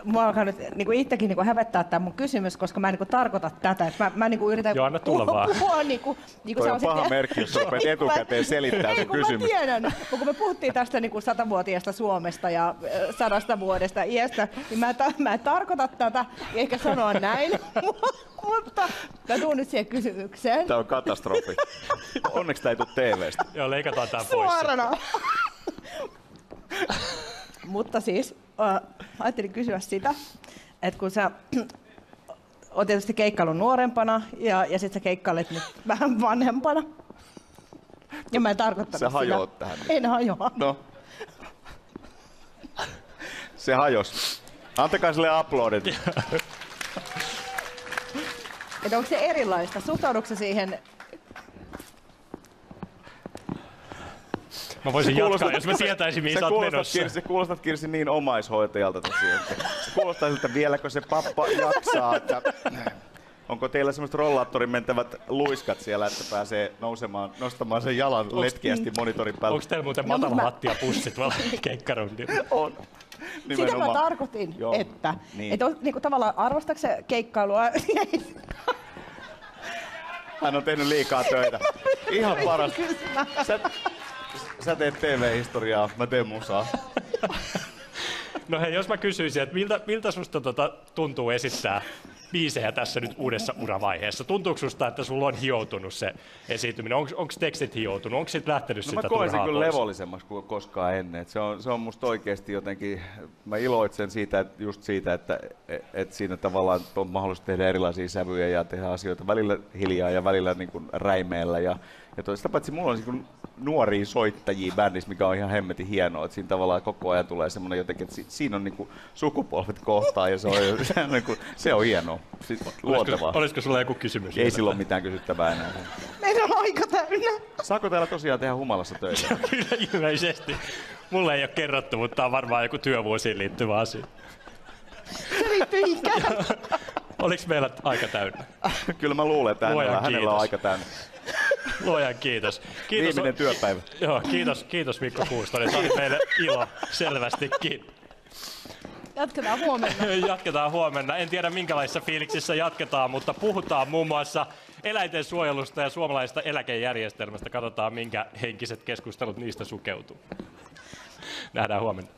mua alkaa nyt niinku itsekin niinku hävettää tämä mun kysymys, koska mä en niinku tarkoita tätä. Että mä niinku yritän Joo, anna tulla vaan. puhua niinku Toi on paha merkki, jos rupeat etukäteen selittämään sen kysymys. Mä tiedän, kun me puhuttiin tästä niinku 100-vuotiaasta Suomesta ja 100 vuodesta iästä, niin mä en tarkoita tätä, eikä sanoa näin, mutta mä tuun nyt siihen kysymykseen. Tämä on katastrofi. Onneksi tämä ei tule TV:stä. Joo, leikataan tää pois. Suorana. Mutta siis ajattelin kysyä sitä, että kun sä oot tietysti keikkaillut nuorempana ja sit sä keikkailet nyt vähän vanhempana. Ja mä en tarkoittanut sitä. Sä hajoat tähän. En hajoa. No. Se hajos. Antakaa sille aplodit. Että onko se erilaista? Suhtaudutko siihen? Mä voisin jatkaa, jos mä tietäisin, mihin sä oot menossa. Sä kuulostat, Kirsi, niin omaishoitajalta tosiaan. Se kuulostaa siltä, vieläkö se pappa jaksaa. Että onko teillä semmoiset rollaattorin mentävät luiskat siellä, että pääsee nostamaan sen jalan letkiästi monitorin päälle? Onko teillä muuten matalalattiapussit tuolla keikkarundilla? On. Sitä mä tarkoitin, joo. että Niin. et niinku tavallaan arvostatko sä keikkailua? Hän on tehnyt liikaa töitä. Ihan parasta. Sä teet TV-historiaa, mä teen musaa. No hei, jos mä kysyisin, että miltä susta tuntuu esittää biisejä tässä nyt uudessa uravaiheessa? Tuntuuko susta, että sulla on hioutunut se esiintyminen? Onko tekstit hioutunut? Onko sit lähtenyt sitä turhaa pois? Mä koen sen kyllä levollisemmaksi kuin koskaan ennen. Se on musta oikeasti jotenkin, mä iloitsen siitä, että siinä tavallaan on mahdollista tehdä erilaisia sävyjä ja tehdä asioita välillä hiljaa ja välillä niin kuin räimeellä. Ja sitä paitsi mulla on niin nuoria soittajia bändissä, mikä on ihan hemmetin hienoa, että siinä tavallaan koko ajan tulee semmoinen jotenkin, että siinä on niin kuin sukupolvet kohtaa ja se on hienoa, luontevaa. Olisiko sulla joku kysymys? Ei sillä ole mitään kysyttävää enää. Meillä on aika täynnä. Saako täällä tosiaan tehdä humalassa töitä? Kyllä ilmeisesti. Mulle ei ole kerrottu, mutta tämä on varmaan joku työvuosiin liittyvä asia. Se liittyy ikään. Oliko meillä aika täynnä? Kyllä mä luulen, että hänellä on aika täynnä. Luojan kiitos. Viimeinen työpäivä. Joo, kiitos Mikko Kuustonen. Tämä oli meille ilo selvästikin. Jatketaan huomenna. Jatketaan huomenna. En tiedä minkälaisissa fiiliksissä jatketaan, mutta puhutaan muun muassa eläinten suojelusta ja suomalaisesta eläkejärjestelmästä. Katsotaan minkä henkiset keskustelut niistä sukeutuu. Nähdään huomenna.